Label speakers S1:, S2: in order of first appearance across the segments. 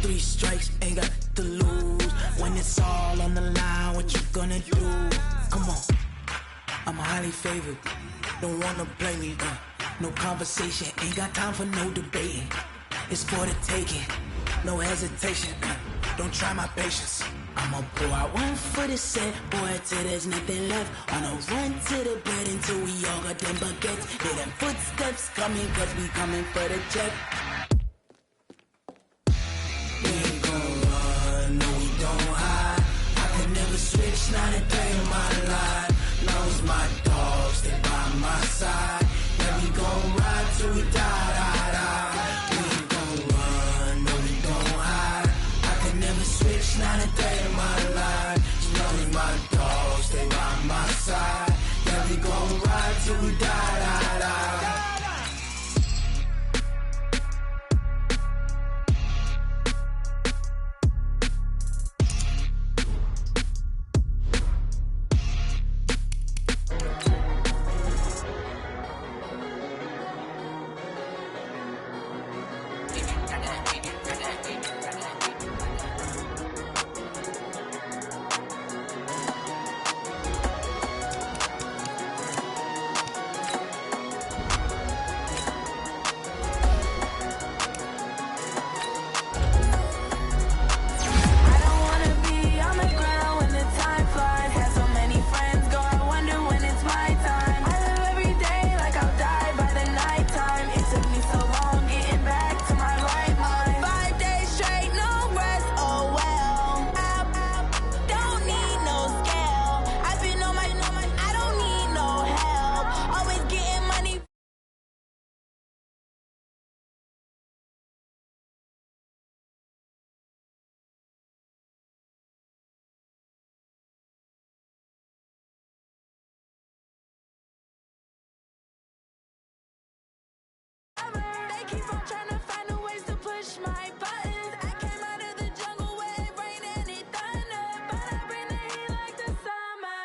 S1: 3 strikes, ain't got to lose. When it's all on the line, what you gonna do? Come on, I'm highly favored. Don't wanna play me, no conversation. Ain't got time for no debating. It's for the taking, no hesitation. Don't try my patience. I'ma pour out one for the set, boy, till there's nothing left. On a run to the bed until we all got them baguettes. Hear them footsteps coming, cause we coming for the check. We ain't gon' run, no we don't hide. I can never switch, not a day in my life. Long as my dogs stay by my side. Yeah, we gon' ride till we die, die, die. We ain't gon' run, no we don't hide. I can never switch, not a day in my life. As long as my dogs stay by my side. Yeah, we gon' ride till we die, die, die.
S2: Keep on trying to find a ways to push my buttons. I came out of the jungle where it rained and it thunder, but I bring the heat like the summer.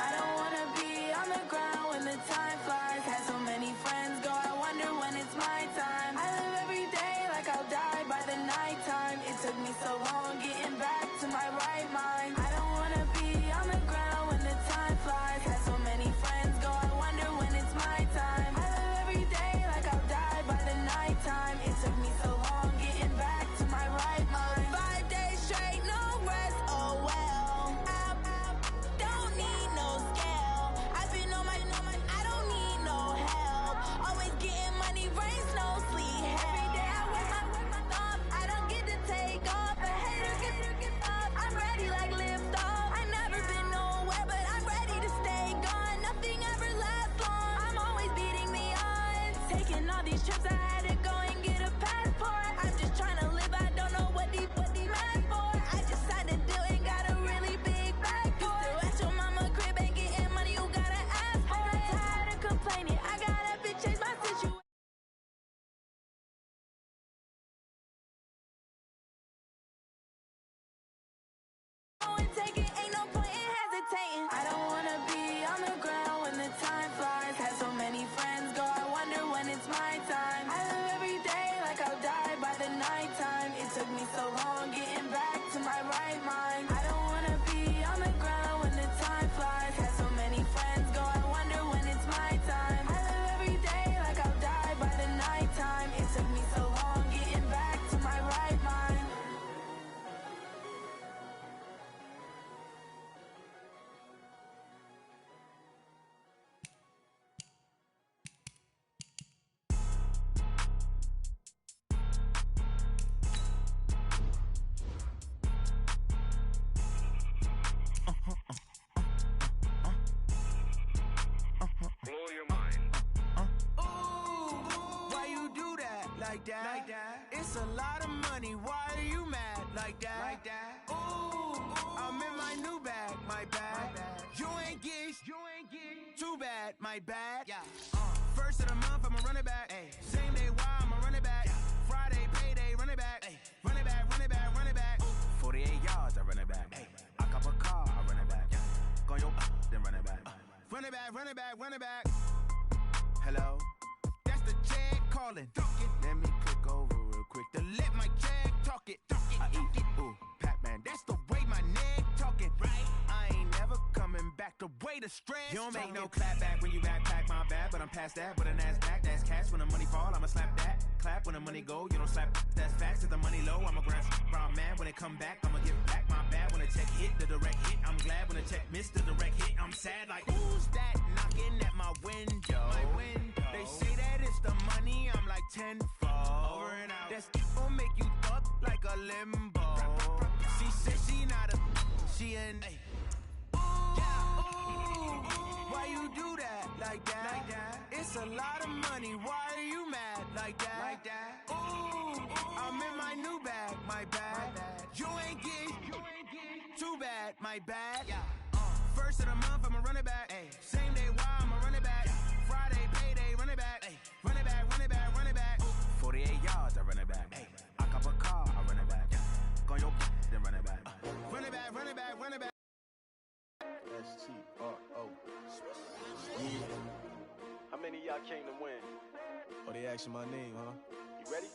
S2: I don't wanna be on the ground when the time flies. Had so many friends go, I wonder when it's my time. I live every day like I'll die by the nighttime. It took me so long getting back to my right mind. I don't wanna be on the ground when the time flies. Had so many friends go, I wonder when it's my time. I live every day like I'll die by the nighttime. It took me so long getting back to my right mind. 5 days straight, no rest, oh well. I don't need no scale. I've been on my, I don't need no help. Always getting money, rain, snow, sleet. Every day I work my thumb. I don't get to take off. A hater get up. I'm ready like lift off. I never been nowhere, but I'm ready to stay gone. Nothing ever lasts long. I'm always beating the odds. Taking all these trips, I had to go and get a passport. I'm just trying to live, I don't know what the mad for. I just had to do and got a really big bag for it. Still at your mama crib, ain't getting money, you gotta ask for it. I'm tired of complaining, I gotta change my situation. Take it, ain't no point in hesitating. I don't wanna be on the ground when the time flies. Had so many friends go, I wonder when it's my time. I live every day like I'll die by the nighttime. It took me so long getting back to my right mind. I don't wanna be on the ground when the time flies. Had so many friends go, I wonder when it's my time. I live every day like I'll die by the nighttime. It took me so long getting back to my right mind.
S3: Blow your mind.
S4: Why you do that? Like that? Like that? It's a lot of money. Why are you mad? Like that? Like that? Ooh, I'm in my new bag. My bad. You ain't get. Too bad. My bad. Yeah. First of the month, I'ma run it back. Ay. Same day, why I'ma run it back. Yeah. Friday, payday, run it back. Ay. Run it back, run it back, run it back. 48 yards, I run it back. Ay. I cop a car, I run it back. Yeah. Go yo, then run it back. Run it back, run it back, run it back. Hello? That's the check calling. Let me click over real quick to let my check talk it. way to stress. You don't make no clap back when you backpack, my bad, but I'm past that. With a NASDAQ, that's cash. When the money fall, I'ma slap that. Clap when the money go, you don't slap. That's facts. If the money low, I'ma grab brown man. When it come back, I'ma give back my bad. When the check hit, the direct hit, I'm glad. When the check missed, the direct hit, I'm sad. Like, who's that knocking at my window? They say that it's the money, I'm like tenfold. Over and out. That's gon' make you up like a limbo. She said she not a, she an. Why you do that like that? It's a lot of money. Why are you mad like that? Ooh, I'm in my new bag, my bad. You ain't get too bad, my bad. First of the month, I'ma run it back. Same day, why I'ma run it back. Friday, payday, run it back. Run it back, run it back, run it back. 48 yards, I run it back. I cop a car, I run it back. Go your then run it back. Run it back, run it back, run it back.
S5: S-T-R-O. Yeah.
S6: How many of y'all came to win?
S5: Oh, they asking my name, huh?
S6: You ready?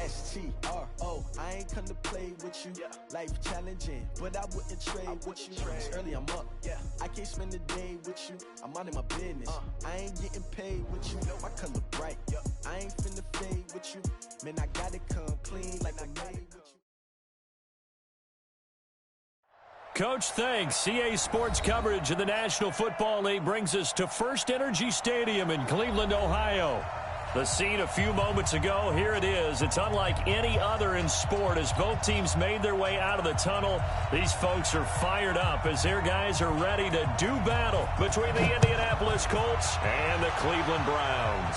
S5: S-T-R-O. I ain't come to play with you.
S6: Yeah.
S5: Life challenging, but I wouldn't trade with you. It's early, I'm up.
S6: Yeah.
S5: I can't spend the day with you. I'm minding my business. I ain't getting paid with you. My color bright. I ain't finna fade with you. Man, I gotta come clean like I made with you.
S7: Coach, thanks. CA Sports coverage of the National Football League brings us to First Energy Stadium in Cleveland, Ohio. The scene a few moments ago, here it is. It's unlike any other in sport as both teams made their way out of the tunnel. These folks are fired up as their guys are ready to do battle between the Indianapolis Colts and the Cleveland Browns.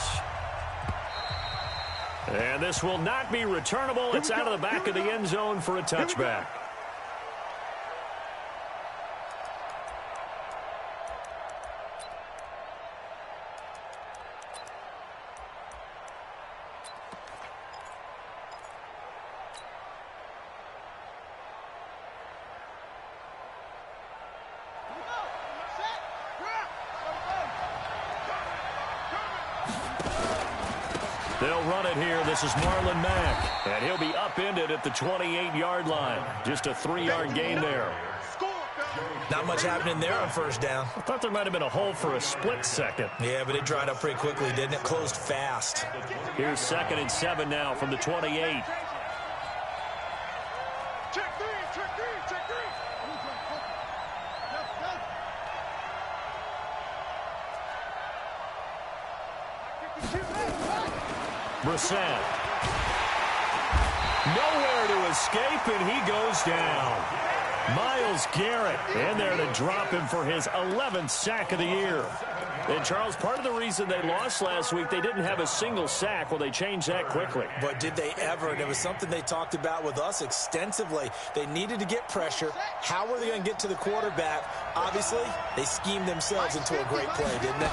S7: And this will not be returnable. It's out of the back of the end zone for a touchback. They'll run it here. This is Marlon Mack, and he'll be upended at the 28-yard line. Just a 3-yard gain there.
S8: Not much happening there on first down.
S7: I thought there might have been a hole for a split second.
S8: Yeah, but it dried up pretty quickly, didn't it? Closed fast.
S7: Here's 2nd and 7 now from the 28.
S3: Check three, check three, check three.
S7: Brissett. Nowhere to escape, and he goes down. Myles Garrett in there to drop him for his 11th sack of the year. And, Charles, part of the reason they lost last week, they didn't have a single sack. Well, they changed that quickly.
S8: But did they ever? And it was something they talked about with us extensively. They needed to get pressure. How were they going to get to the quarterback? Obviously, they schemed themselves into a great play, didn't they?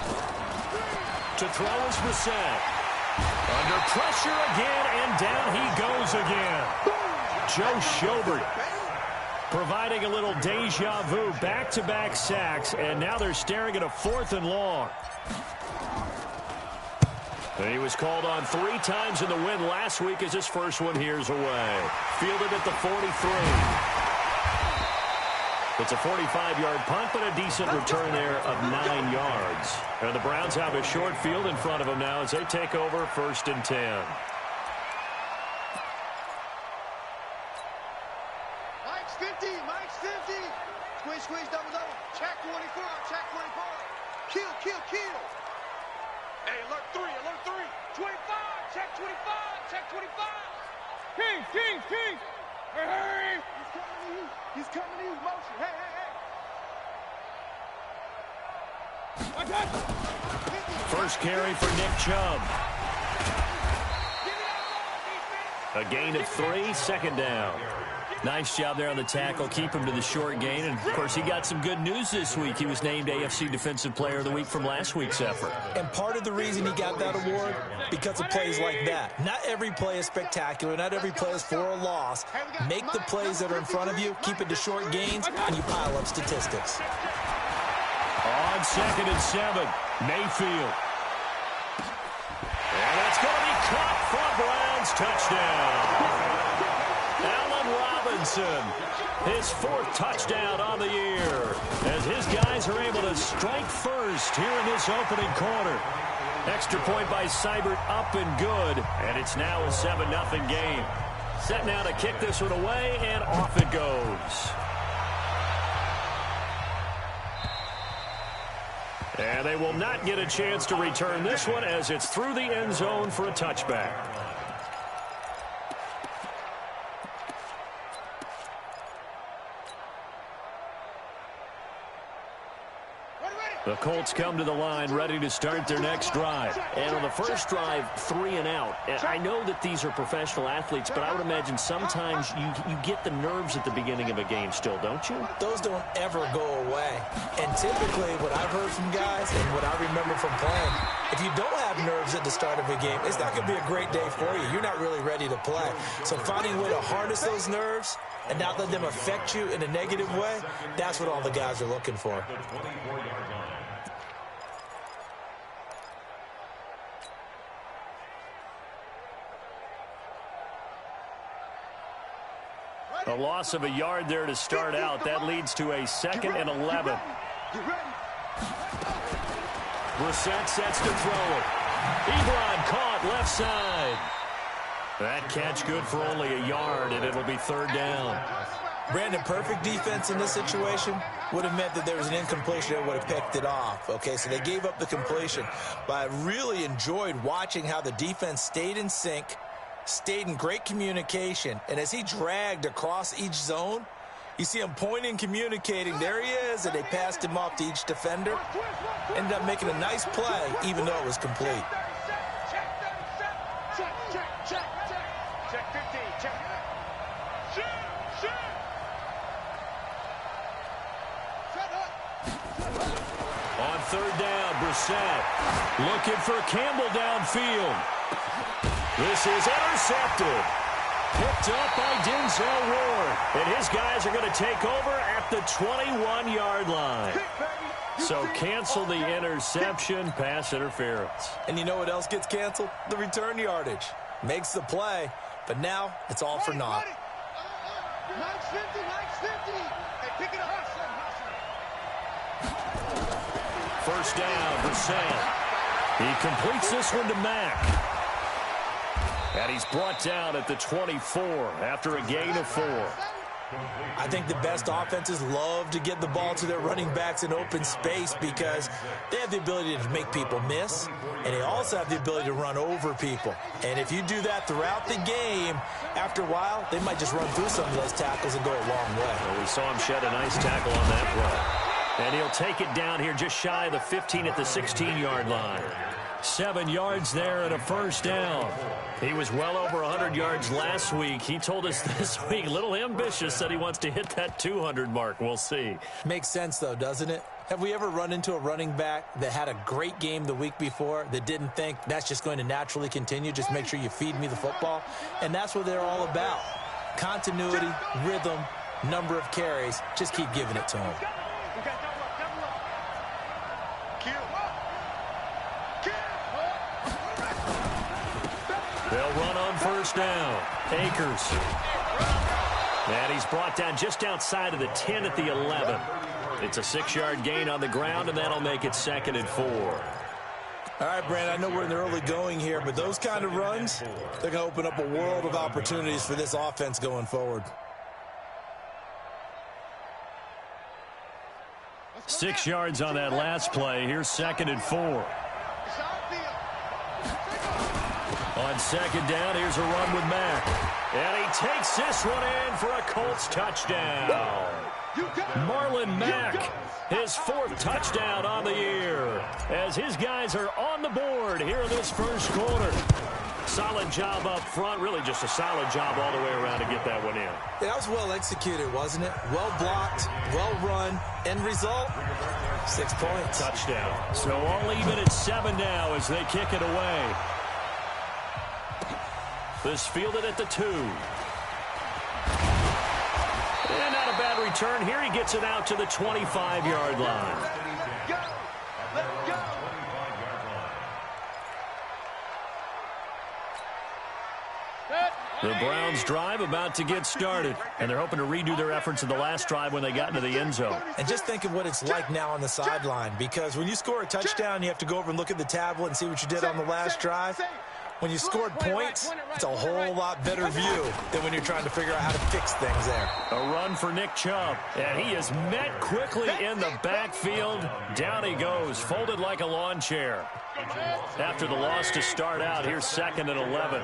S7: To throw is Brissett. Under pressure again, and down he goes again. Joe Schobert providing a little deja vu, back-to-back sacks, and now they're staring at a 4th and long. And he was called on 3 times in the win last week as his first one here's away. Fielded at the 43. It's a 45-yard punt, but a decent return there of 9 yards. And the Browns have a short field in front of them now as they take over 1st and 10.
S3: Mike's 50, Mike's 50. Squeeze, squeeze, double, double. Check 24, check 24. Kill, kill, kill. Hey, alert 3, alert 3. 25, check 25, check 25. King, king, king. Hey, hey. He's coming to you. He's coming to you. Motion. Hey, hey, hey. I got you.
S7: First carry for Nick Chubb. A gain of 3, 2nd down. Nice job there on the tackle. Keep him to the short gain. And, of course, he got some good news this week. He was named AFC Defensive Player of the Week from last week's effort.
S8: And part of the reason he got that award, because of plays like that. Not every play is spectacular. Not every play is for a loss. Make the plays that are in front of you, keep it to short gains, and you pile up statistics.
S7: On 2nd and 7, Mayfield. And that's going to be caught for a Browns touchdown. Allen Robinson his 4th touchdown on the year, as his guys are able to strike first here in this opening quarter. Extra point by Seibert, up and good, and it's now a 7-0 game. Set now to kick this one away, and off it goes. And they will not get a chance to return this one as it's through the end zone for a touchback. The Colts come to the line ready to start their next drive.
S9: And on the first drive, 3 and out. I know that these are professional athletes, but I would imagine sometimes you get the nerves at the beginning of a game still, don't you?
S8: Those don't ever go away. And typically what I've heard from guys and what I remember from playing, if you don't have nerves at the start of a game, it's not going to be a great day for you. You're not really ready to play. So finding a way to harness those nerves and not let them affect you in a negative way, that's what all the guys are looking for.
S7: A loss of a yard there to start out. That leads to a 2nd and 11. Brissett sets to throw it. Ebron caught left side. That catch good for only a yard, and it'll be 3rd down.
S8: Brandon, perfect defense in this situation would have meant that there was an incompletion that would have picked it off. Okay, so they gave up the completion. But I really enjoyed watching how the defense stayed in sync, stayed in great communication, and as he dragged across each zone, you see him pointing, communicating. There he is, and they passed him off to each defender. Ended up making a nice play, even though it was complete.
S3: Check 15, check. Shoot!
S7: On 3rd down, Brissett looking for Campbell downfield. This is intercepted. Picked up by Denzel Ward. And his guys are going to take over at the 21-yard line. So cancel the interception, pass interference.
S8: And you know what else gets canceled? The return yardage. Makes the play, but now it's all for naught.
S3: Mike's 50. Hey, pick it up.
S7: 1st down, Brissett. He completes this one to Mack. And he's brought down at the 24 after a gain of 4.
S8: I think the best offenses love to get the ball to their running backs in open space because they have the ability to make people miss, and they also have the ability to run over people. And if you do that throughout the game, after a while, they might just run through some of those tackles and go a long way.
S7: Well, we saw him shed a nice tackle on that play. And he'll take it down here just shy of the 15 at the 16-yard line. 7 yards there and a 1st down. He was well over 100 yards last week. He told us this week, a little ambitious, that he wants to hit that 200 mark. We'll see.
S8: Makes sense, though, doesn't it? Have we ever run into a running back that had a great game the week before that didn't think that's just going to naturally continue? Just make sure you feed me the football. And that's what they're all about. Continuity, rhythm, number of carries. Just keep giving it to him.
S7: They'll run on 1st down. Akers. And he's brought down just outside of the 10 at the 11. It's a 6-yard gain on the ground, and that'll make it 2nd and 4.
S8: All right, Brand, I know we're in the early going here, but those kind of runs, they're going to open up a world of opportunities for this offense going forward.
S7: 6 yards on that last play. Here's 2nd and 4. On 2nd down, here's a run with Mack. And he takes this one in for a Colts touchdown. Marlon Mack, his 4th touchdown on the year, as his guys are on the board here in this 1st quarter. Solid job up front, really just a solid job all the way around to get that one in.
S8: Yeah, that was well executed, wasn't it? Well blocked, well run. End result, 6 points.
S7: Touchdown. So all even at 7 now as they kick it away. This fielded at the 2. And not a bad return here. He gets it out to the 25-yard line.
S3: Let's go.
S7: The Browns drive about to get started, and they're hoping to redo their efforts in the last drive when they got into the end zone.
S8: And just think of what it's like now on the sideline, because when you score a touchdown, you have to go over and look at the tablet and see what you did on the last drive. When you scored points, it's a whole lot better view than when you're trying to figure out how to fix things there.
S7: A run for Nick Chubb, and he is met quickly in the backfield. Down he goes, folded like a lawn chair. After the loss to start out, here's 2nd and 11.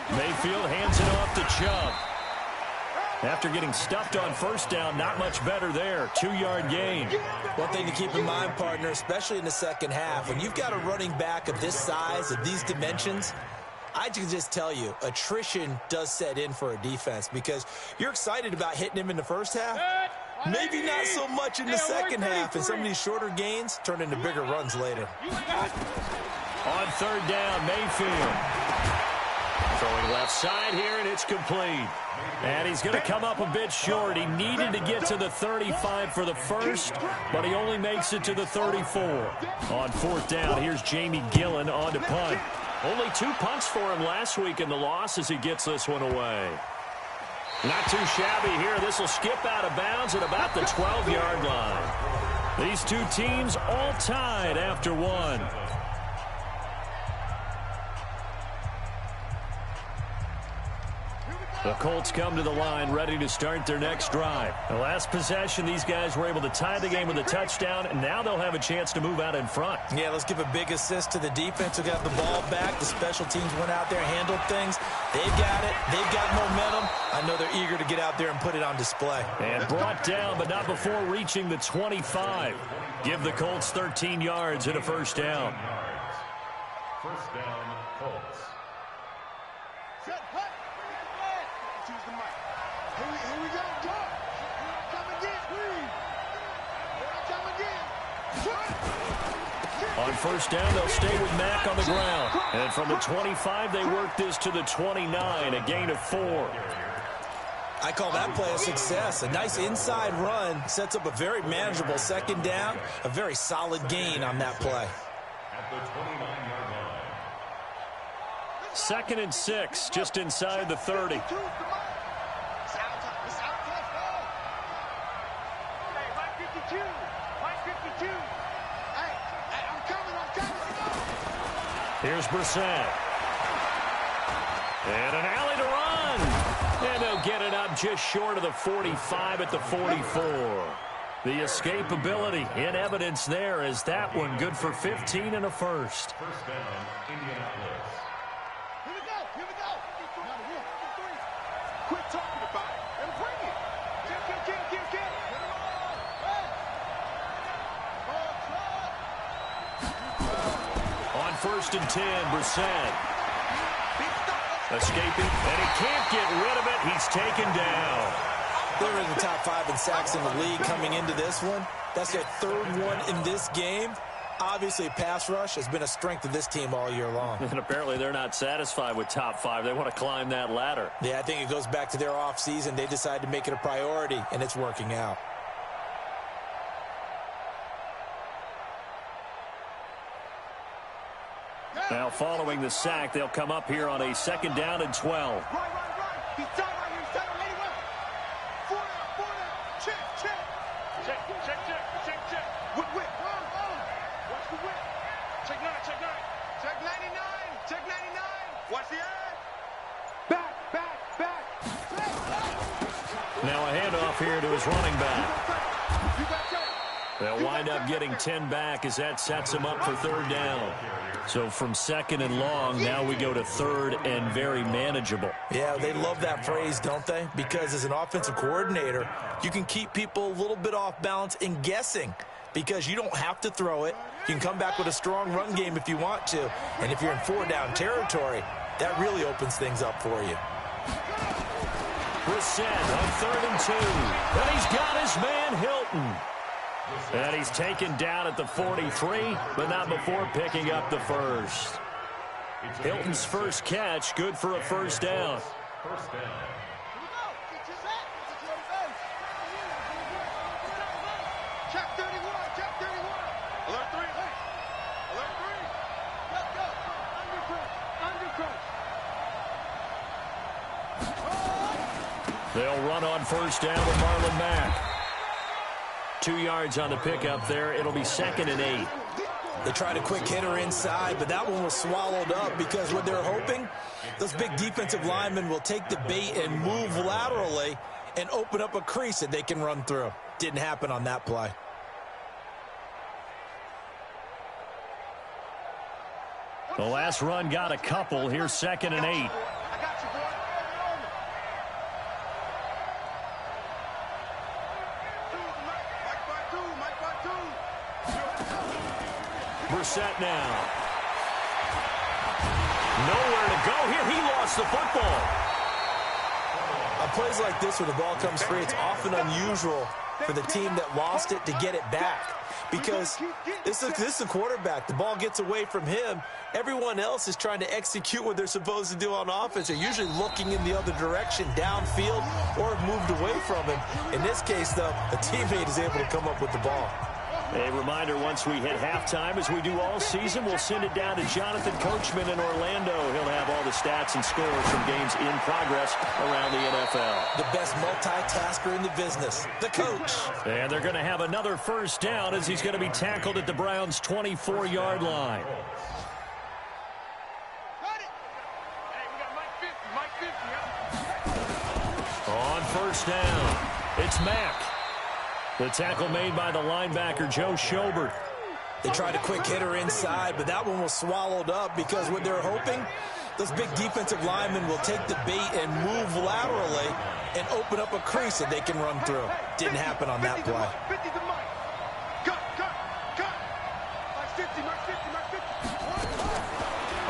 S7: Mayfield hands it off to Chubb. After getting stuffed on first down, not much better there. 2-yard gain.
S8: One thing to keep in mind, partner, especially in the second half, when you've got a running back of this size, of these dimensions, I can just tell you, attrition does set in for a defense because you're excited about hitting him in the first half. Maybe not so much in the second half, and some of these shorter gains turn into bigger runs later.
S7: On 3rd down, Mayfield. Throwing left side here, and it's complete. And he's going to come up a bit short. He needed to get to the 35 for the first, but he only makes it to the 34. On 4th down, here's Jamie Gillen on to punt. Only 2 punts for him last week in the loss as he gets this one away. Not too shabby here. This will skip out of bounds at about the 12-yard line. These two teams all tied after one. The Colts come to the line ready to start their next drive. The last possession, these guys were able to tie the game with a touchdown, and now they'll have a chance to move out in front. Yeah, let's give a big assist to the defense who got the ball back. The special teams went out there, handled things. They've got it. They've got momentum. I know they're eager to get out there and put it on display. And brought down, but not before reaching the 25. Give the Colts 13 yards and a first down.
S3: First down, Colts. Set, hut. Choose the mic. Here we go. Come again. Come again.
S7: On first down, they'll stay with Mack on the ground. And from the 25, they work this to the 29, a gain of 4.
S8: I call that play a success. A nice inside run sets up a very manageable 2nd down, a very solid gain on that play.
S3: At the 29-yard line.
S7: 2nd and 6, just inside the 30. Here's Brissett. And an alley to run. And they'll get it up just short of the 45 at the 44. The escapability in evidence there as that one good for 15 and a first.
S3: First down, Indianapolis. Here we go. Quit talking about it and bring it. Get.
S7: On 1st and 10, Brissett. Escaping, and he can't get rid of it. He's taken down.
S8: They're in the top 5 in sacks in the league coming into this one. That's their 3rd one in this game. Obviously, pass rush has been a strength of this team all year long.
S7: And apparently they're not satisfied with top 5. They want to climb that ladder.
S8: Yeah, I think it goes back to their offseason. They decided to make it a priority, and it's working out.
S7: Now, following the sack, they'll come up here on a 2nd down and 12.
S3: Right. He's done right here. Set him anyway. 4 down. Check. Whip. Watch the whip. Check 9. Check 99. Check 99. Watch the eye. Back.
S7: Now a handoff here to his running back. They'll wind up getting 10 back as that sets him up for 3rd down. So from 2nd and long, now we go to 3rd and very manageable. Yeah, they love that phrase, don't they? Because as an offensive coordinator, you can keep people a little bit off balance and guessing because you don't have to throw it. You can come back with a strong run game if you want to. And if you're in 4-down territory, that really opens things up for you. Brissett on 3rd and 2. And he's got his man Hilton. And he's taken down at the 43, but not before picking up the first. Hilton's first catch, good for a first down.
S3: First down. Check 31. Alert 3. Alert 3. Go. Under
S7: They'll run on first down with Marlon Mack. 2 yards on the pickup there. It'll be 2nd and 8.
S8: They tried a quick hitter inside, but that one was swallowed up because what they're hoping, those big defensive linemen will take the bait and move laterally and open up a crease that they can run through. Didn't happen on that play.
S7: The last run got a couple. Here's 2nd and 8. Brissett now. Nowhere to go here. He lost the football.
S8: On plays like this where the ball comes free, it's often unusual for the team that lost it to get it back. Because this is the quarterback. The ball gets away from him. Everyone else is trying to execute what they're supposed to do on offense. They're usually looking in the other direction, downfield, or have moved away from him. In this case, though, a teammate is able to come up with the ball.
S7: A reminder, once we hit halftime, as we do all season, we'll send it down to Jonathan Coachman in Orlando. He'll have all the stats and scores from games in progress around the NFL.
S8: The best multitasker in the business, the coach.
S7: And they're going to have another first down as he's going to be tackled at the Browns' 24-yard line. On first down, it's Mack. The tackle made by the linebacker, Joe Schobert.
S8: They tried a quick hitter inside, but that one was swallowed up because what they're hoping, those big defensive linemen will take the bait and move laterally and open up a crease that they can run through. Didn't happen on that play.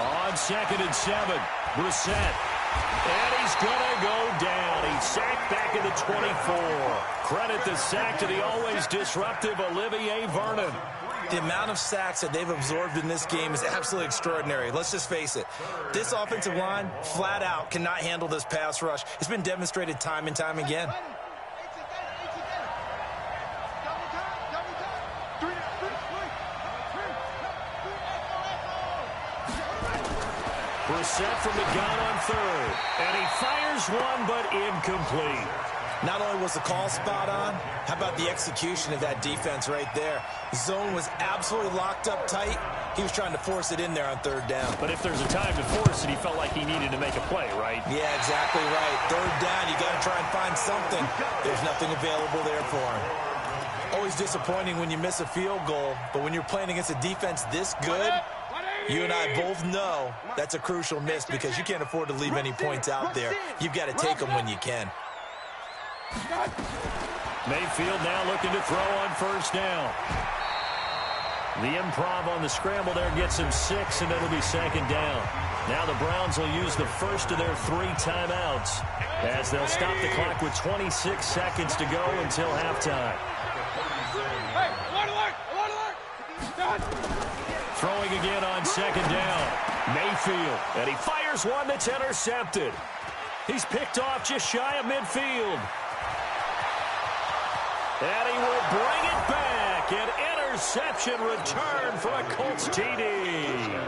S7: On 2nd and 7, Brissett. And he's going to go down. He's sacked back at the 24. Credit the sack to the always disruptive Olivier Vernon.
S8: The amount of sacks that they've absorbed in this game is absolutely extraordinary. Let's just face it. This offensive line, flat out, cannot handle this pass rush. It's been demonstrated time and time again.
S7: Brissett from the gun on 3rd. And he fires one, but incomplete.
S8: Not only was the call spot on, how about the execution of that defense right there? Zone was absolutely locked up tight. He was trying to force it in there on 3rd down.
S7: But if there's a time to force it, he felt like he needed to make a play, right?
S8: Yeah, exactly right. 3rd down, you got to try and find something. There's nothing available there for him. Always disappointing when you miss a field goal, but when you're playing against a defense this good, you and I both know that's a crucial miss because you can't afford to leave any points out there. You've got to take them when you can.
S7: Mayfield now looking to throw on first down. The improv on the scramble there gets him 6, and it'll be 2nd down. Now the Browns will use the first of their 3 timeouts as they'll stop the clock with 26 seconds to go until halftime. Throwing again on 2nd down. Mayfield, and he fires one that's intercepted. He's picked off just shy of midfield. And he will bring it back. An interception return for a Colts TD.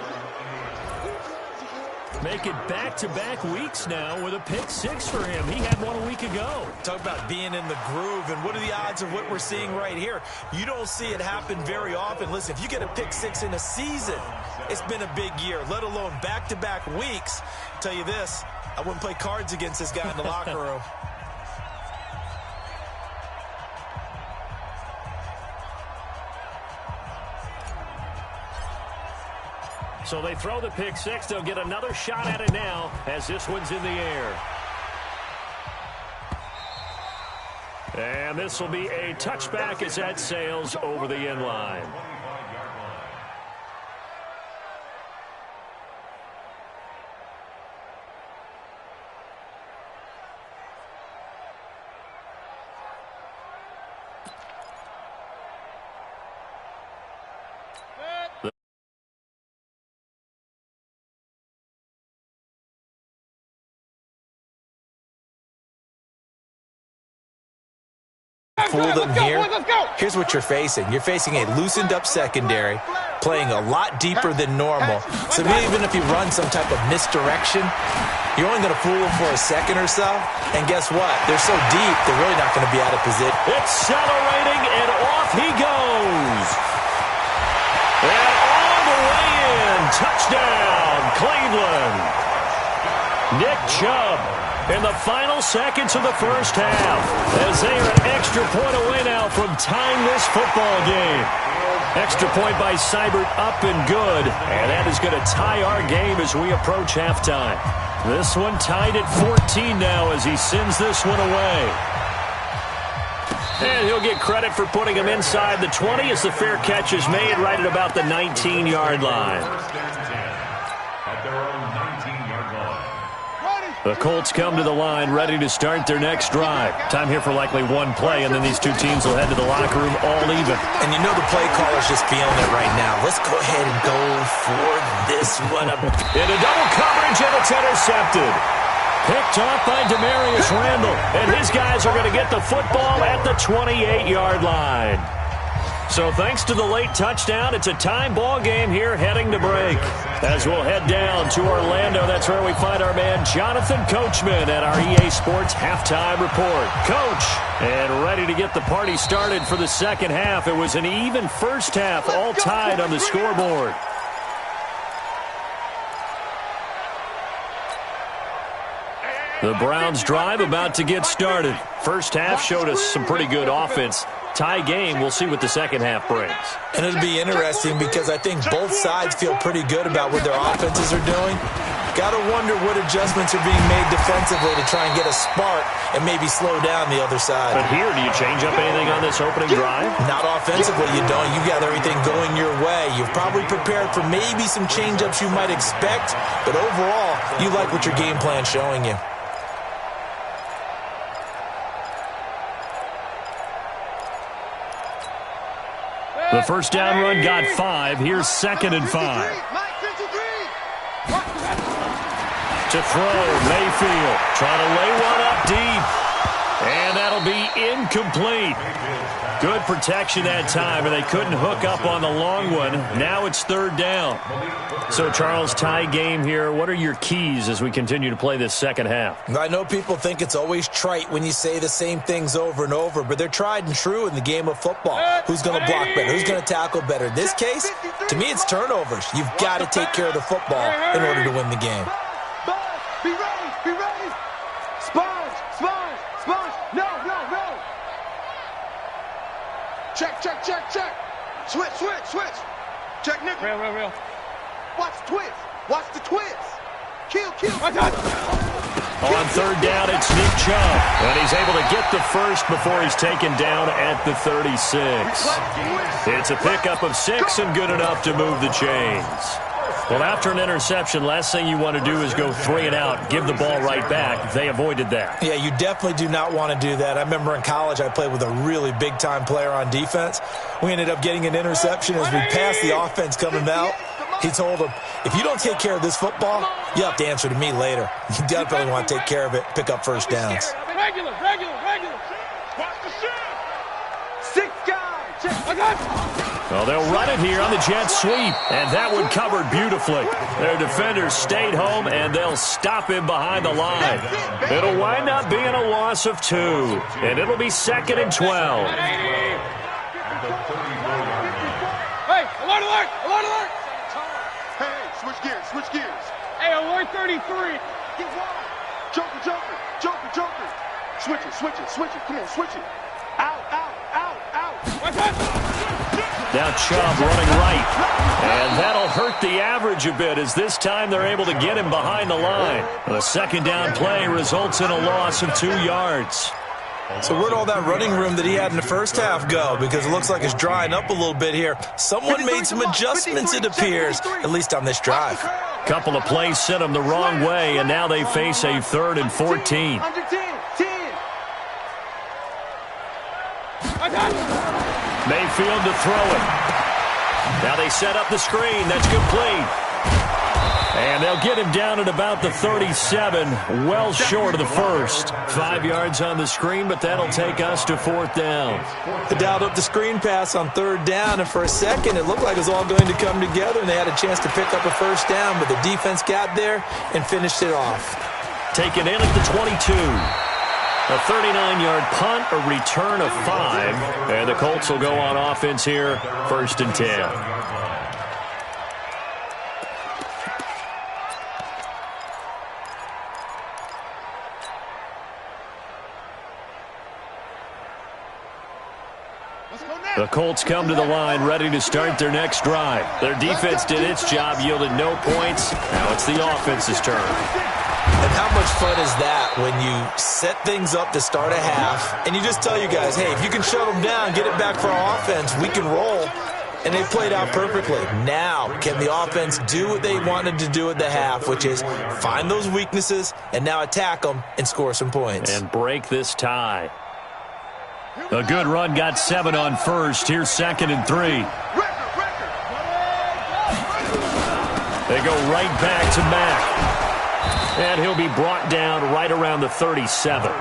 S7: Make it back-to-back weeks now with a pick 6 for him. He had one a week ago.
S8: Talk about being in the groove, and what are the odds of what we're seeing right here? You don't see it happen very often. Listen, if you get a pick 6 in a season, it's been a big year, let alone back-to-back weeks. I'll tell you this, I wouldn't play cards against this guy in the locker room.
S7: So they throw the pick 6. They'll get another shot at it now as this one's in the air. And this will be a touchback as that sails over the end line.
S8: fool them here, here's what you're facing. You're facing a loosened-up secondary, playing a lot deeper than normal. So even if you run some type of misdirection, you're only going to fool them for a second or so. And guess what? They're so deep, they're really not going to be out of position.
S7: Accelerating, and off he goes. And all the way in. Touchdown, Cleveland. Nick Chubb in the final seconds of the first half, as they are an extra point away now from tying this football game. Extra point by Seibert, up and good, and that is going to tie our game as we approach halftime. This one tied at 14 now as he sends this one away. And he'll get credit for putting him inside the 20 as the fair catch is made right at about the 19-yard line. The Colts come to the line ready to start their next drive. Time here for likely one play, and then these two teams will head to the locker room all even.
S8: And you know the play caller's just feeling it right now. Let's go ahead and go for this one.
S7: Into double coverage, and it's intercepted. Picked off by Demarius Randall, and his guys are going to get the football at the 28-yard line. So thanks to the late touchdown, it's a time ball game here heading to break. As we'll head down to Orlando, that's where we find our man Jonathan Coachman at our EA Sports Halftime Report. Coach, and ready to get the party started for the second half. It was an even first half, all tied on the scoreboard. The Browns drive about to get started. First half showed us some pretty good offense. Tie game, we'll see what the second half brings.
S8: And it'll be interesting because I think both sides feel pretty good about what their offenses are doing. Got to wonder what adjustments are being made defensively to try and get a spark and maybe slow down the other side.
S7: But here, do you change up anything on this opening drive?
S8: Not offensively, you don't. You got everything going your way. You've probably prepared for maybe some change-ups you might expect, but overall, you like what your game plan's showing you.
S7: The first down run got 5. Here's 2nd and 5. To throw, Mayfield trying to lay one up deep. And that'll be incomplete. Good protection that time, and they couldn't hook up on the long one. Now it's 3rd down. So, Charles, tie game here. What are your keys as we continue to play this second half?
S8: I know people think it's always trite when you say the same things over and over, but they're tried and true in the game of football. Who's going to block better? Who's going to tackle better? In this case, to me, it's turnovers. You've got to take care of the football in order to win the game.
S3: Be ready, be ready. Sponge, sponge, sponge. No. Check. Switch. Check, Nick.
S10: Real.
S3: Watch the twist. Watch the twist. Kill.
S7: On 3rd down, it's Nick Chubb. And he's able to get the first before he's taken down at the 36. It's a pickup of 6 and good enough to move the chains. Well, after an interception, last thing you want to do is go 3 and out, give the ball right back. They avoided that.
S8: Yeah, you definitely do not want to do that. I remember in college I played with a really big-time player on defense. We ended up getting an interception as we passed the offense coming out. He told him, if you don't take care of this football, you have to answer to me later. You definitely want to take care of it, pick up first downs.
S10: Regular. Watch the shift.
S3: 6 guys. Check. I got you.
S7: Well, they'll run it here on the jet sweep, and that one covered beautifully. Their defenders stayed home, and they'll stop him behind the line. It'll wind up being a loss of 2, and it'll be 2nd and 12.
S10: Hey, alert!
S3: Hey, switch gears.
S10: Hey, alert 33.
S3: Get wide. Joker. Switch it. Come on, switch it. Out.
S10: Watch out.
S7: Now Chubb running right, and that'll hurt the average a bit as this time they're able to get him behind the line. The 2nd down play results in a loss of 2 yards.
S8: So where'd all that running room that he had in the first half go? Because it looks like it's drying up a little bit here. Someone made some adjustments, it appears, at least on this drive.
S7: Couple of plays sent them the wrong way, and now they face a 3rd and 14.
S3: Under 10.
S7: Mayfield to throw it. Now they set up the screen. That's complete. And they'll get him down at about the 37, well short of the first. 5 yards on the screen, but that'll take us to 4th down.
S8: They dialed up the screen pass on 3rd down, and for a second it looked like it was all going to come together, and they had a chance to pick up a 1st down, but the defense got there and finished it off.
S7: Taken in at the 22. A 39-yard punt, a return of 5, and the Colts will go on offense here, 1st and 10. The Colts come to the line ready to start their next drive. Their defense did its job, yielded no points. Now it's the offense's turn.
S8: And how much fun is that when you set things up to start a half and you just tell you guys, hey, if you can shut them down, get it back for our offense, we can roll. And they played out perfectly. Now, can the offense do what they wanted to do at the half, which is find those weaknesses and now attack them and score some points.
S7: And break this tie. A good run got 7 on first. Here's 2nd and 3. They go right back to Mack. And he'll be brought down right around the 37.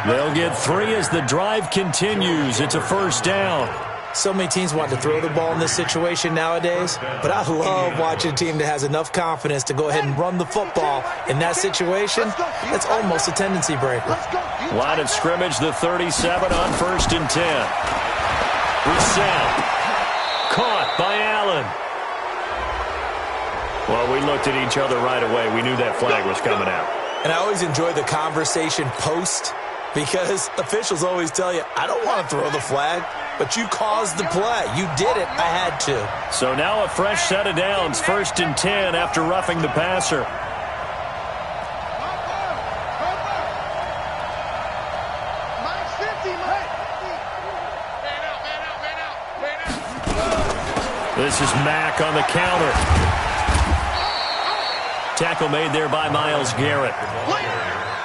S7: They'll get 3 as the drive continues. It's a 1st down.
S8: So many teams want to throw the ball in this situation nowadays, but I love watching a team that has enough confidence to go ahead and run the football. In that situation, that's almost a tendency breaker.
S7: Line of scrimmage, the 37 on 1st and 10. Reset. Caught by Allen. Well, we looked at each other right away. We knew that flag was coming out.
S8: And I always enjoy the conversation post, because officials always tell you, I don't want to throw the flag, but you caused the play. You did it. I had to.
S7: So now a fresh set of downs, 1st and 10 after roughing the passer. This is Mack on the counter. Tackle made there by Myles Garrett.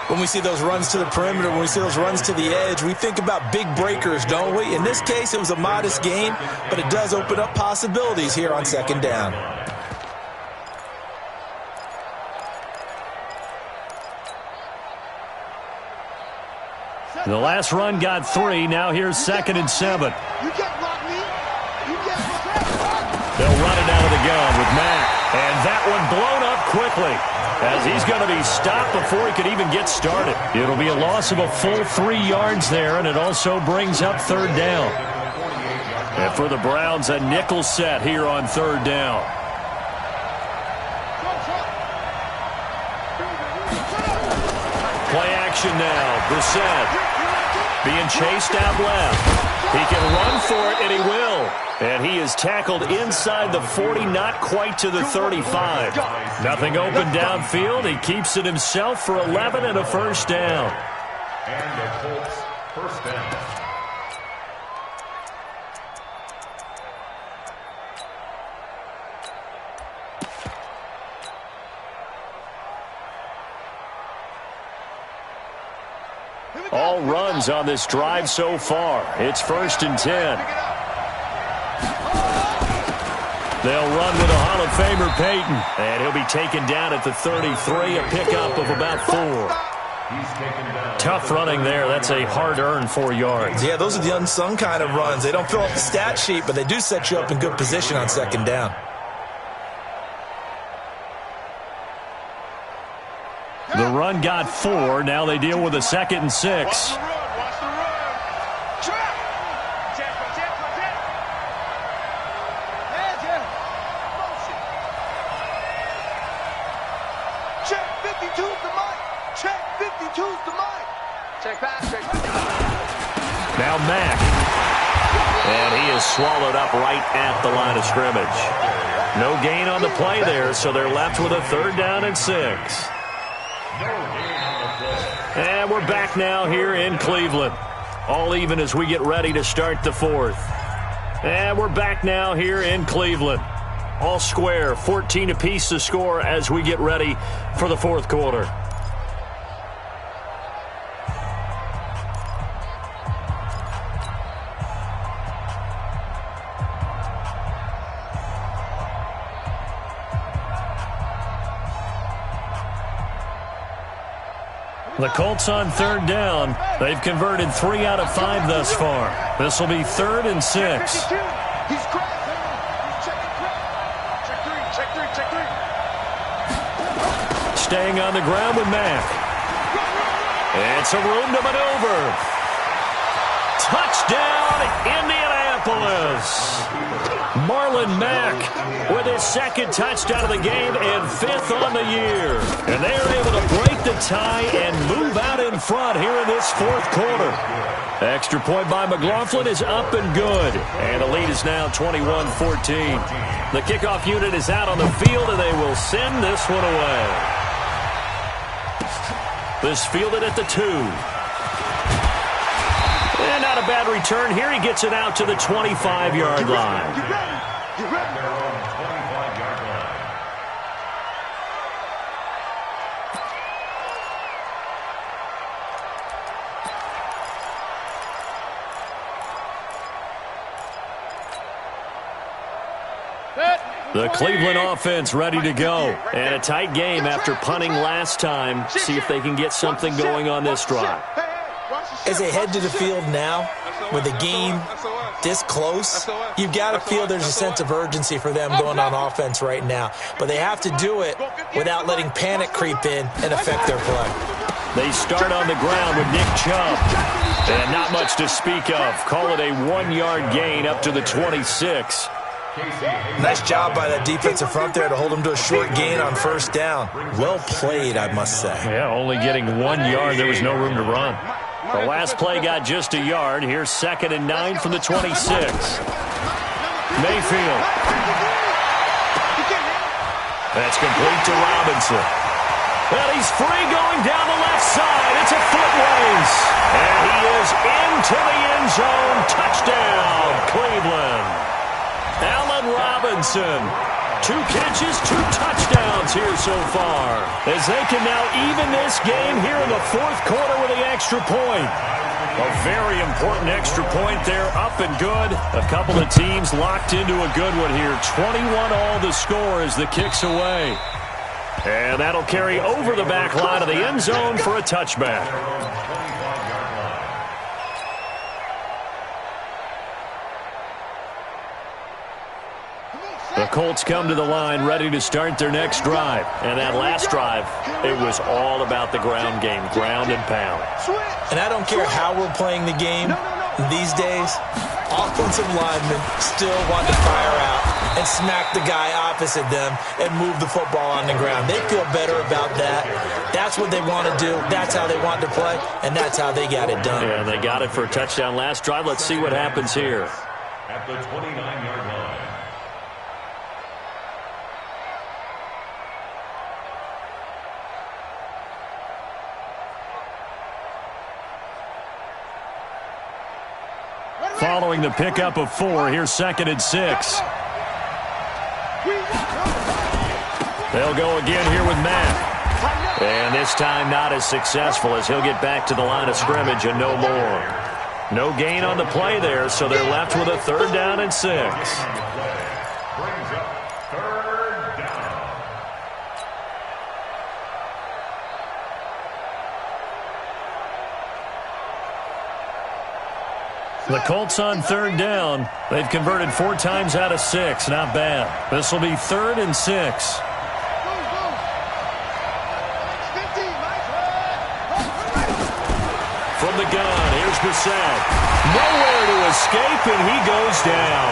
S8: When we see those runs to the perimeter, when we see those runs to the edge, we think about big breakers, don't we? In this case, it was a modest gain, but it does open up possibilities here on 2nd down.
S7: The last run got 3. Now here's 2nd and 7. They'll run it out of the gun with Mack. And that one blown up quickly as he's going to be stopped before he could even get started. It'll be a loss of a full 3 yards there, and it also brings up 3rd down. And for the Browns, a nickel set here on 3rd down. Play action now. Brissett being chased out left. He can run for it, and he will. And he is tackled inside the 40, not quite to the 35. Nothing open downfield. He keeps it himself for 11 and a 1st down.
S11: And the Colts, 1st down.
S7: All runs on this drive so far. It's 1st and 10. They'll run with a Hall of Famer, Peyton. And he'll be taken down at the 33, a pickup of about 4. Tough running there. That's a hard-earned 4 yards.
S8: Yeah, those are the unsung kind of runs. They don't fill up the stat sheet, but they do set you up in good position on 2nd down.
S7: The run got 4. Now they deal with a 2nd and 6. Now Mack. And he is swallowed up right at the line of scrimmage. No gain on the play there, so they're left with a 3rd down and 6. And we're back now here in Cleveland. All even as we get ready to start the 4th. And we're back now here in Cleveland. All square, 14 apiece to score as we get ready for the 4th quarter. The Colts on third down. They've converted 3 out of 5 thus far. This will be 3rd and 6.
S3: He's cracked. He's checking crack. Check three.
S7: Staying on the ground with Mack. It's a room to maneuver. Touchdown, Indianapolis. Marlon Mack with his 2nd touchdown of the game and 5th on the year. And they're able to break the tie and move out in front here in this 4th quarter. Extra point by McLaughlin is up and good. And the lead is now 21-14. The kickoff unit is out on the field, and they will send this one away. This fielded at the 2. And not a bad return here. He gets it out to the 25-yard line.
S3: Get ready.
S11: Their own 25-yard line.
S7: The Cleveland offense ready to go. And a tight game after punting last time. See if they can get something going on this drive.
S8: As they head to the field now, with the game this close, you've got to feel there's a sense of urgency for them going on offense right now. But they have to do it without letting panic creep in and affect their play.
S7: They start on the ground with Nick Chubb. And not much to speak of. Call it a 1-yard gain up to the 26.
S8: Nice job by that defensive front there to hold them to a short gain on 1st down. Well played, I must say.
S7: Yeah, only getting 1 yard. There was no room to run. The last play got just a yard. Here's 2nd and 9 from the 26. Mayfield. That's complete to Robinson. Well, he's free going down the left side. It's a foot race. And he is into the end zone. Touchdown, Cleveland. Allen Robinson. 2 catches, 2 touchdowns here so far. As they can now even this game here in the 4th quarter with the extra point. A very important extra point there, up and good. A couple of teams locked into a good one here. 21 all the score as the kick's away. And that'll carry over the back line of the end zone for a touchback. The Colts come to the line ready to start their next drive. And that last drive, it was all about the ground game, ground and pound.
S8: And I don't care how we're playing the game these days, offensive linemen still want to fire out and smack the guy opposite them and move the football on the ground. They feel better about that. That's what they want to do. That's how they want to play, and that's how they got it done.
S7: Yeah, they got it for a touchdown last drive. Let's see what happens here.
S11: At the 29-yard line.
S7: Following the pickup of 4, here's 2nd and 6. They'll go again here with Matt. And this time not as successful as he'll get back to the line of scrimmage and no more. No gain on the play there, so they're left with a 3rd down and 6.
S11: Brings up 3rd down.
S7: The Colts on 3rd down. They've converted 4 times out of 6. Not bad. This will be 3rd and 6. From the gun, here's Brissett. Nowhere to escape, and he goes down.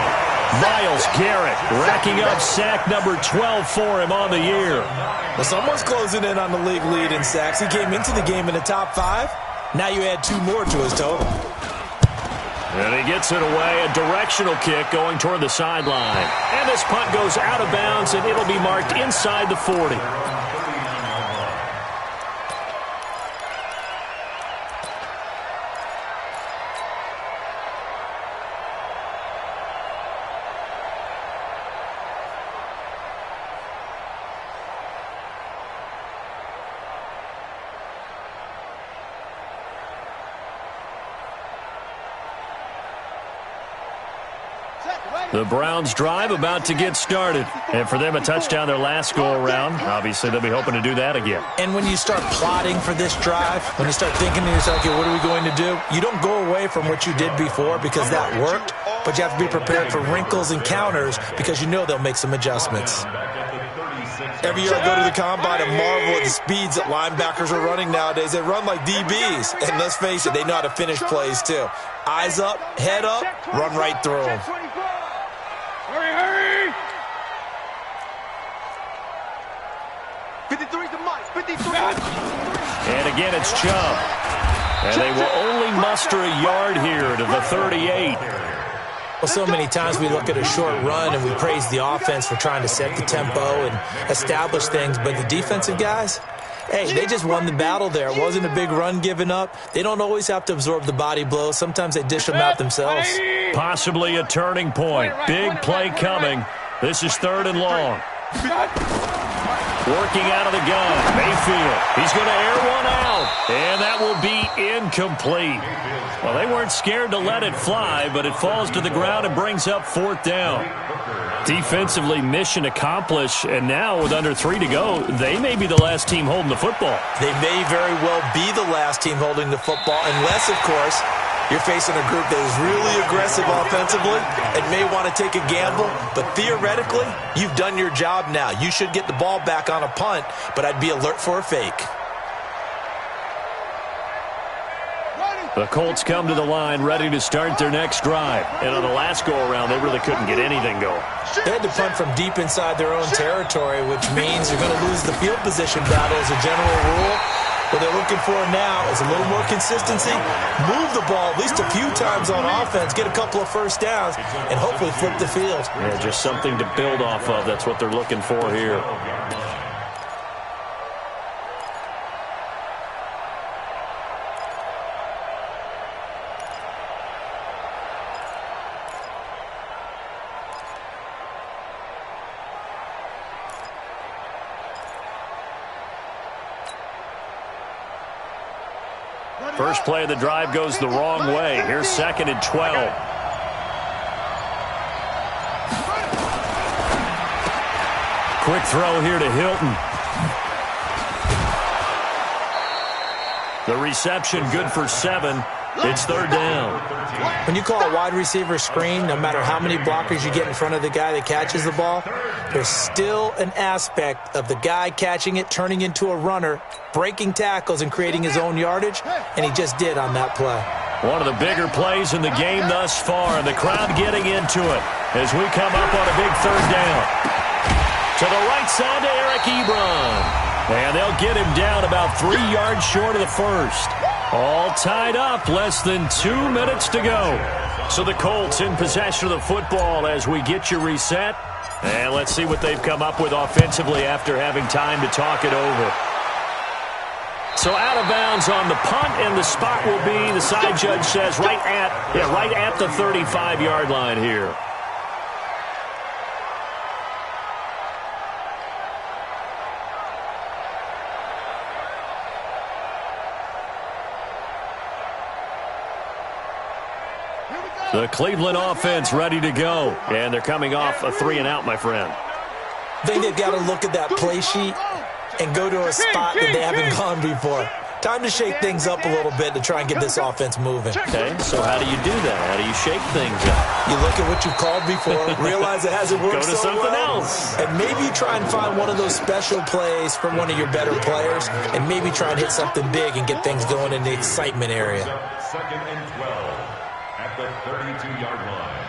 S7: Myles Garrett racking up sack number 12 for him on the year.
S8: Well, someone's closing in on the league lead in sacks. He came into the game in the top 5. Now you add 2 more to his total.
S7: And he gets it away, a directional kick going toward the sideline. And this punt goes out of bounds, and it'll be marked inside the 40. The Browns drive about to get started. And for them, a touchdown their last go-around. Obviously, they'll be hoping to do that again.
S8: And when you start plotting for this drive, when you start thinking to yourself, okay, what are we going to do? You don't go away from what you did before because that worked, but you have to be prepared for wrinkles and counters because you know they'll make some adjustments. Every year I go to the combine and marvel at the speeds that linebackers are running nowadays. They run like DBs. And let's face it, they know how to finish plays too. Eyes up, head up, run right through them.
S10: Hurry, hurry!
S3: 53's the mic. 53.
S7: And again, it's Chubb. And they will only muster a yard here to the 38.
S8: Well, so many times we look at a short run and we praise the offense for trying to set the tempo and establish things, but the defensive guys, hey, they just won the battle there. It wasn't a big run given up. They don't always have to absorb the body blows. Sometimes they dish them out themselves.
S7: Possibly a turning point. Big play coming. This is 3rd and long. Working out of the gun. Mayfield. He's going to air one out. And that will be incomplete. Well, they weren't scared to let it fly, but it falls to the ground and brings up 4th down. Defensively, mission accomplished. And now with under 3 to go, they may be the last team holding the football.
S8: They may very well be the last team holding the football, unless, of course, you're facing a group that is really aggressive offensively and may want to take a gamble. But theoretically, you've done your job now. You should get the ball back on a punt, but I'd be alert for a fake.
S7: The Colts come to the line ready to start their next drive. And on the last go-around, they really couldn't get anything going.
S8: They had to punt from deep inside their own territory, which means you're going to lose the field position battle as a general rule. What they're looking for now is a little more consistency, move the ball at least a few times on offense, get a couple of first downs, and hopefully flip the field.
S7: Yeah, just something to build off of. That's what they're looking for here. First play of the drive goes the wrong way. Here's 2nd and 12. Quick throw here to Hilton. The reception good for 7. It's 3rd down.
S8: When you call a wide receiver screen, no matter how many blockers you get in front of the guy that catches the ball, there's still an aspect of the guy catching it, turning into a runner, breaking tackles and creating his own yardage, and he just did on that play.
S7: One of the bigger plays in the game thus far, and the crowd getting into it as we come up on a big 3rd down. To the right side to Eric Ebron. And they'll get him down about 3 yards short of the first. All tied up, less than 2 minutes to go. So the Colts in possession of the football as we get you reset. And let's see what they've come up with offensively after having time to talk it over. So out of bounds on the punt, and the spot will be, the side judge says, right at the 35-yard line here. The Cleveland offense ready to go. And they're coming off a 3-and-out, my friend.
S8: I think they've got to look at that play sheet and go to a spot that they haven't gone before. Time to shake things up a little bit to try and get this offense moving.
S7: Okay, so how do you do that? How do you shake things up?
S8: You look at what you've called before, realize it hasn't worked
S7: so well. Go to something else.
S8: And maybe try and find one of those special plays from one of your better players, and maybe try and hit something big and get things going in the excitement area.
S11: 2nd and 12 at the 32-yard line.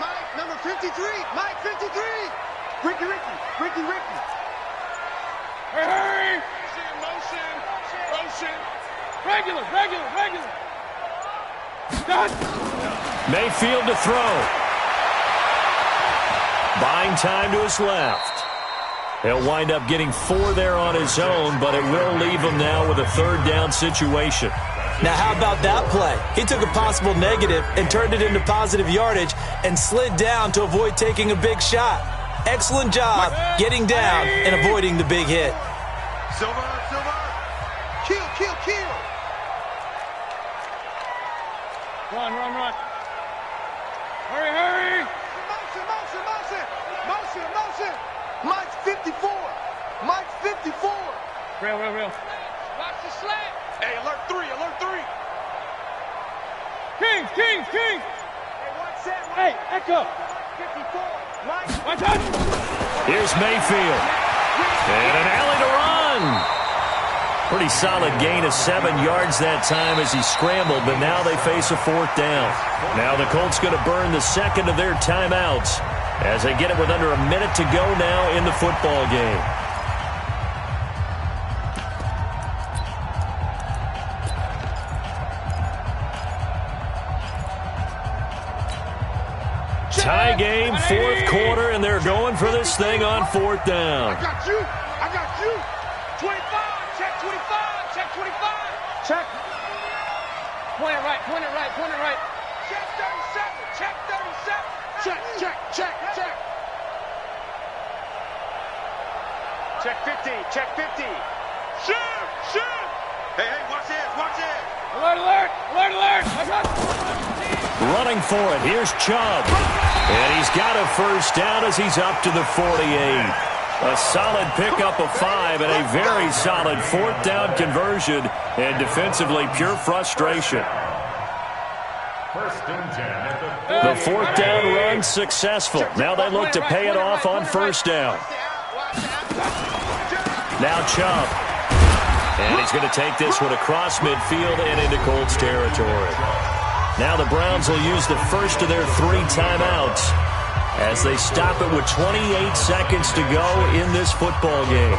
S3: Mike, number 53. Mike, 53. Ricky.
S10: Hey! Motion. Regular. Done.
S7: Mayfield to throw. Buying time to his left. He'll wind up getting 4 there on his own, but it will leave him now with a 3rd down situation.
S8: Now, how about that play? He took a possible negative and turned it into positive yardage and slid down to avoid taking a big shot. Excellent job getting down and avoiding the big hit.
S3: Silver. Kill.
S10: Run. Hurry.
S3: Motion. Mike's 54.
S10: Real.
S3: Watch the slant. Hey, alert 3.
S10: Kings.
S3: Hey, watch that.
S10: Hey, Echo.
S3: 54. Mike.
S10: Watch out.
S7: Here's Mayfield. And an alley to run. Pretty solid gain of 7 yards that time as he scrambled, but now they face a 4th down. Now the Colts going to burn the second of their timeouts as they get it with under a minute to go now in the football game. Tie game, 4th quarter, and they're going for this thing on 4th down.
S3: I got you. 25. Check 25.
S10: Check. Point it right.
S3: Check 37. Check. Check 50. Shoot. Hey, watch this.
S10: Alert.
S7: Running for it. Here's Chubb. And he's got a 1st down as he's up to the 48. A solid pickup of 5 and a very solid 4th down conversion. And defensively, pure frustration.
S11: First and 10 at
S7: The 4th down run successful. Now they look to pay it off on 1st down. Now Chubb. And he's going to take this one across midfield and into Colts territory. Now the Browns will use the first of their 3 timeouts as they stop it with 28 seconds to go in this football game.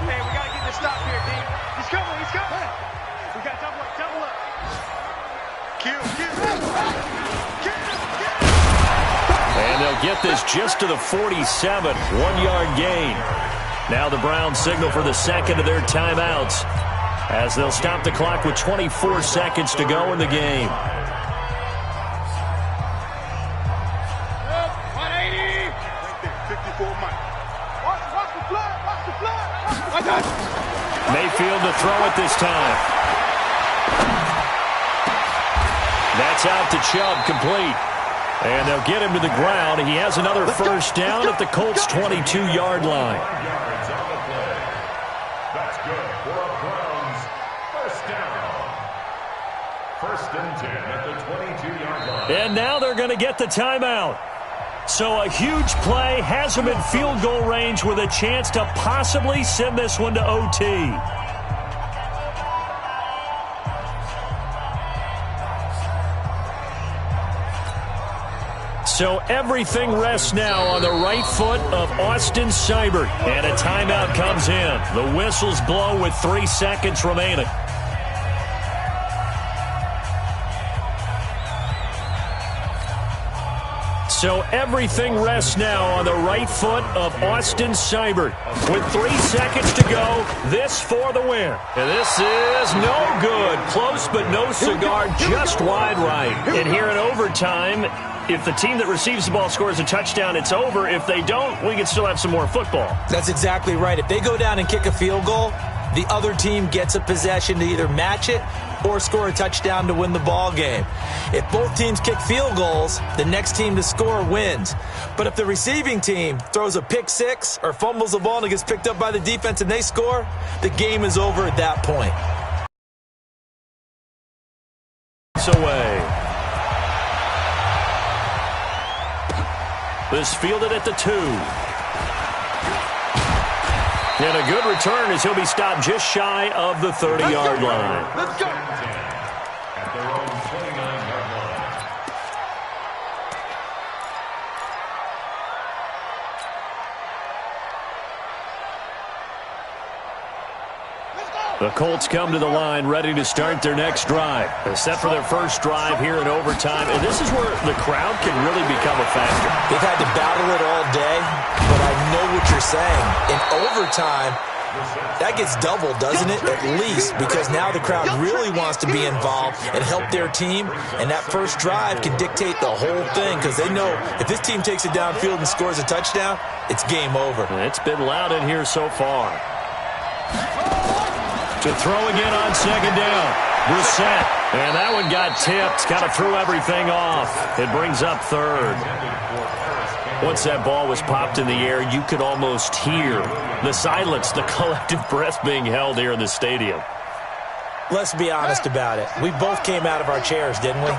S3: Hey, we got to get this stop here, D. He's coming. We got to double up. Kill.
S7: And they'll get this just to the 47, 1-yard gain. Now the Browns signal for the second of their timeouts as they'll stop the clock with 24 seconds to go in the game.
S10: 180.
S3: 54 Mike. Watch the flood.
S10: Watch out.
S7: Mayfield to throw it this time. That's out to Chubb, complete. And they'll get him to the ground. He has another 1st down at the Colts' 22-yard line.
S11: That's good for a Browns 1st down. 1st and 10 at the 22-yard line.
S7: And now they're going to get the timeout. So a huge play has them in field goal range with a chance to possibly send this one to OT. So everything rests now on the right foot of Austin Seibert. And a timeout comes in. The whistles blow with 3 seconds remaining. So everything rests now on the right foot of Austin Seibert. With 3 seconds to go, this for the win. And this is no good. Close but no cigar, just wide right. And here in overtime, if the team that receives the ball scores a touchdown, it's over. If they don't, we can still have some more football.
S8: That's exactly right. If they go down and kick a field goal, the other team gets a possession to either match it or score a touchdown to win the ball game. If both teams kick field goals, the next team to score wins. But if the receiving team throws a pick six or fumbles the ball and it gets picked up by the defense and they score, the game is over at that point.
S7: It's away. This fielded at the 2. And a good return as he'll be stopped just shy of the 30-yard line.
S3: Let's go.
S11: At their own 29-yard line.
S3: Let's go.
S7: The Colts come to the line ready to start their next drive. They're set for their first drive here in overtime, and this is where the crowd can really become a factor.
S8: They've had to battle it all day, but I know what you're saying. In overtime, that gets doubled, doesn't it? At least, because now the crowd really wants to be involved and help their team, and that first drive can dictate the whole thing because they know if this team takes it downfield and scores a touchdown, it's game over.
S7: It's been loud in here so far. To throw again on second down. Brissett. And that one got tipped. Kind of threw everything off. It brings up third. Once that ball was popped in the air, you could almost hear the silence, the collective breath being held here in the stadium.
S8: Let's be honest about it. We both came out of our chairs, didn't we?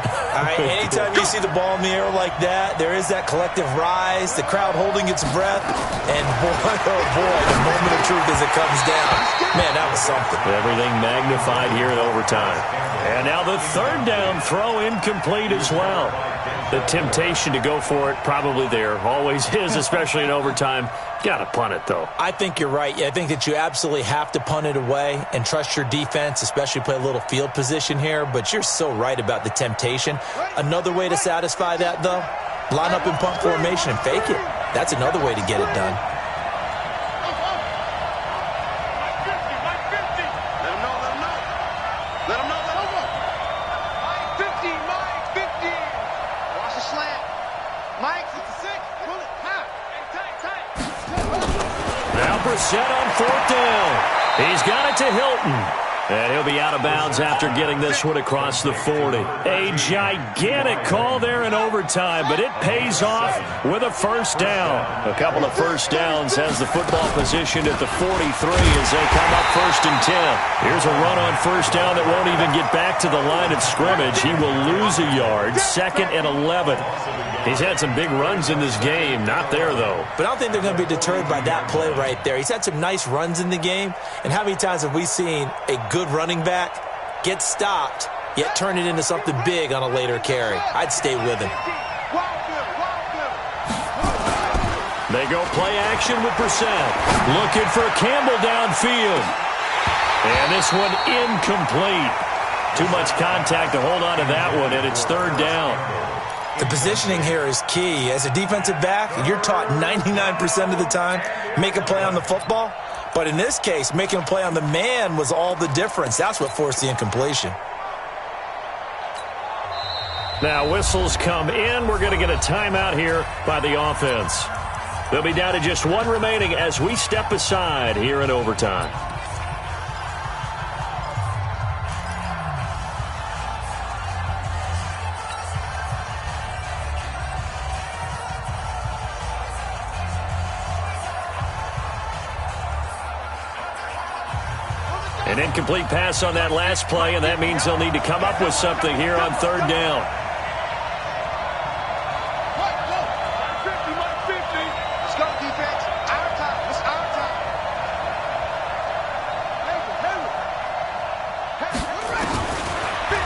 S8: Anytime you see the ball in the air like that, there is that collective rise, the crowd holding its breath, and boy, oh boy, the moment of truth as it comes down. Man, that was something.
S7: Everything magnified here in overtime. And now the third down throw incomplete as well. The temptation to go for it probably there. Always is, especially in overtime. Got to punt it, though.
S8: I think you're right. I think that you absolutely have to punt it away and trust your defense, especially play a little field position here. But you're so right about the temptation. Another way to satisfy that, though, line up in punt formation and fake it. That's another way to get it done.
S7: Brissett on fourth down. He's got it to Hilton. And he'll be out of bounds after getting this one across the 40. A gigantic call there in overtime, but it pays off with a first down. A couple of first downs has the football positioned at the 43 as they come up 1st and 10. Here's a run on first down that won't even get back to the line of scrimmage. He will lose a yard. 2nd and 11. He's had some big runs in this game. Not there, though.
S8: But I don't think they're going to be deterred by that play right there. He's had some nice runs in the game. And how many times have we seen a good running back get stopped, yet turn it into something big on a later carry? I'd stay with him.
S7: They go play action with Brissett. Looking for Campbell downfield. And this one incomplete. Too much contact to hold on to that one, and it's 3rd down.
S8: The positioning here is key. As a defensive back, you're taught 99% of the time, make a play on the football. But in this case, making a play on the man was all the difference. That's what forced the incompletion.
S7: Now whistles come in. We're going to get a timeout here by the offense. They'll be down to just one remaining as we step aside here in overtime. An incomplete pass on that last play, and that means they'll need to come up with something here on 3rd down.
S3: Let's go, defense. Our time. It's our time.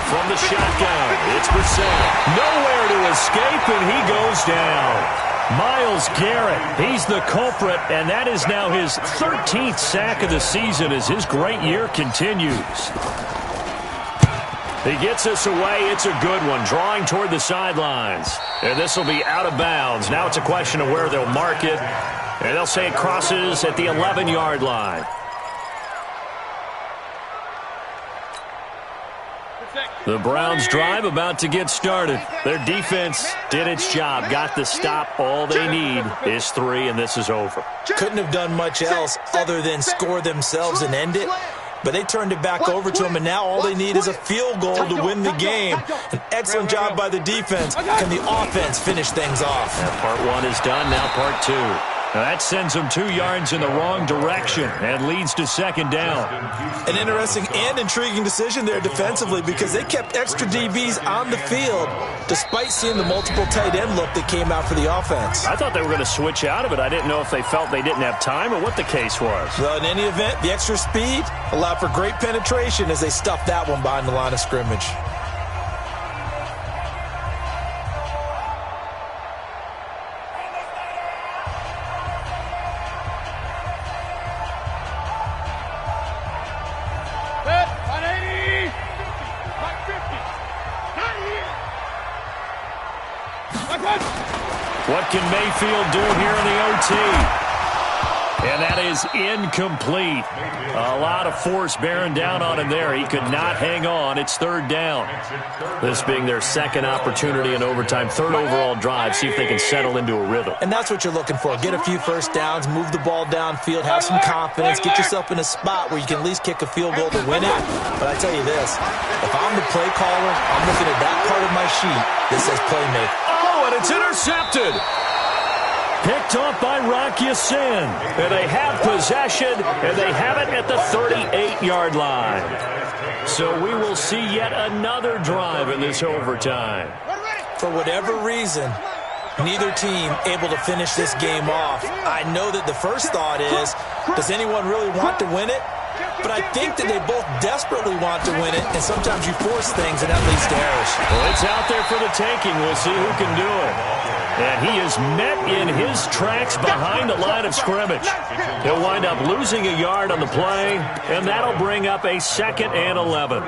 S7: From the shotgun, it's Brissett. Nowhere to escape, and he goes down. Myles Garrett, he's the culprit, and that is now his 13th sack of the season as his great year continues. He gets us away. It's a good one, drawing toward the sidelines. And this will be out of bounds. Now it's a question of where they'll mark it, and they'll say it crosses at the 11-yard line. The Browns drive about to get started. Their defense did its job, got the stop. All they need is 3, and this is over.
S8: Couldn't have done much else other than score themselves and end it. But they turned it back over to them, and now all they need is a field goal to win the game. An excellent job by the defense. Can the offense finish things off?
S7: That part 1 is done, now part 2. Now that sends them 2 yards in the wrong direction and leads to 2nd down.
S8: An interesting and intriguing decision there defensively because they kept extra DBs on the field despite seeing the multiple tight end look that came out for the offense.
S7: I thought they were going to switch out of it. I didn't know if they felt they didn't have time or what the case was.
S8: Well, in any event, the extra speed allowed for great penetration as they stuffed that one behind the line of scrimmage.
S7: can Mayfield do here in the OT? And that is incomplete. A lot of force bearing down on him there. He could not hang on. It's third down.
S9: This being their second opportunity in overtime, third overall drive, see if they can settle into a rhythm.
S8: And that's what you're looking for. Get a few first downs, move the ball downfield, have some confidence, get yourself in a spot where you can at least kick a field goal to win it. But I tell you this, if I'm the play caller, I'm looking at that part of my sheet that says playmaker.
S7: Oh, and it's intercepted. Picked off by Rocky Sin. And they have possession, and they have it at the 38-yard line. So we will see yet another drive in this overtime.
S8: For whatever reason, neither team able to finish this game off. I know that the first thought is, does anyone really want to win it? But I think that they both desperately want to win it, and sometimes you force things, and that leads to errors.
S7: Well, it's out there for the taking. We'll see who can do it. And he is met in his tracks behind the line of scrimmage. He'll wind up losing a yard on the play, and that'll bring up a 2nd and 11.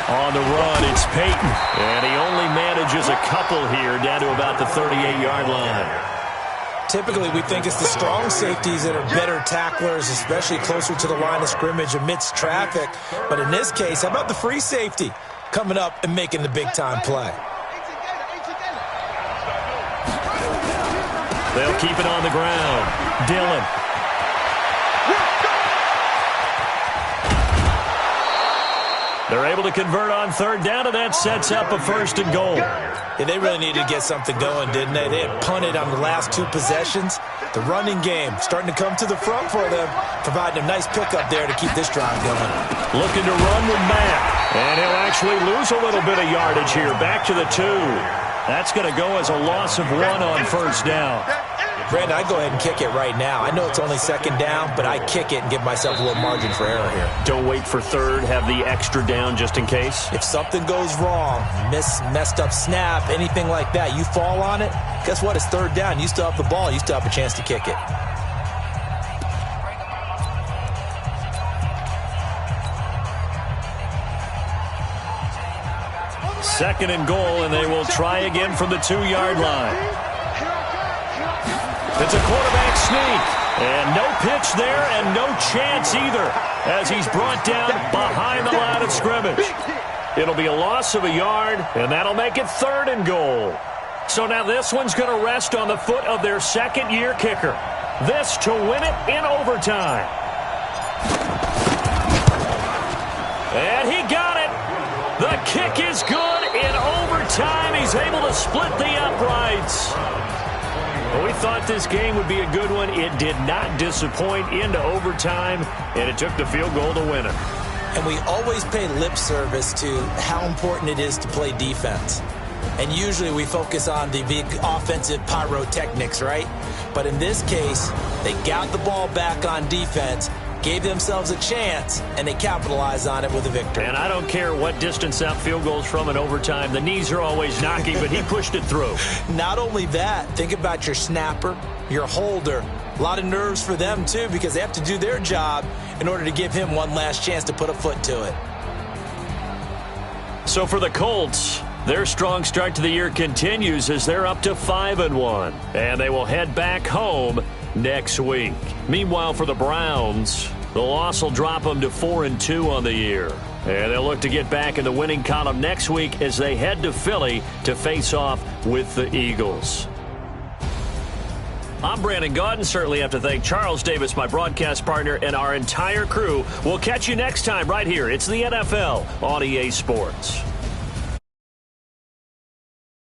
S7: On the run, it's Peyton. And he only manages a couple here down to about the 38-yard line.
S8: Typically, we think it's the strong safeties that are better tacklers, especially closer to the line of scrimmage amidst traffic. But in this case, how about the free safety coming up and making the big-time play?
S7: They'll keep it on the ground. Dillon. They're able to convert on third down, and that sets up a 1st and goal.
S8: Yeah, they really needed to get something going, didn't they? They had punted on the last 2 possessions. The running game starting to come to the front for them, providing a nice pickup there to keep this drive going.
S7: Looking to run with Matt, and he'll actually lose a little bit of yardage here. Back to the 2. That's going to go as a loss of 1 on first down.
S8: Brandon, I'd go ahead and kick it right now. I know it's only 2nd down, but I kick it and give myself a little margin for error here.
S7: Don't wait for third. Have the extra down just in case.
S8: If something goes wrong, messed up snap, anything like that, you fall on it, guess what? It's third down. You still have the ball. You still have a chance to kick it.
S7: Second and goal, and they will try again from the 2-yard line. It's a quarterback sneak, and no pitch there and no chance either as he's brought down behind the line of scrimmage. It'll be a loss of a yard, and that'll make it 3rd and goal. So now this one's going to rest on the foot of their 2nd-year kicker. This to win it in overtime. And he got it. The kick is good in overtime. He's able to split the uprights. We thought this game would be a good one. It did not disappoint into overtime, and it took the field goal to win it.
S8: And we always pay lip service to how important it is to play defense. And usually we focus on the big offensive pyrotechnics, right? But in this case, they got the ball back on defense, gave themselves a chance, and they capitalized on it with a victory.
S7: And I don't care what distance that field goes from in overtime. The knees are always knocking, but he pushed it through.
S8: Not only that, think about your snapper, your holder. A lot of nerves for them, too, because they have to do their job in order to give him one last chance to put a foot to it.
S7: So for the Colts, their strong start to the year continues as they're up to 5-1. And they will head back home next week. Meanwhile, for the Browns, the loss will drop them to 4-2 on the year. And they'll look to get back in the winning column next week as they head to Philly to face off with the Eagles. I'm Brandon Gaudin. Certainly have to thank Charles Davis, my broadcast partner, and our entire crew. We'll catch you next time right here. It's the NFL on EA Sports.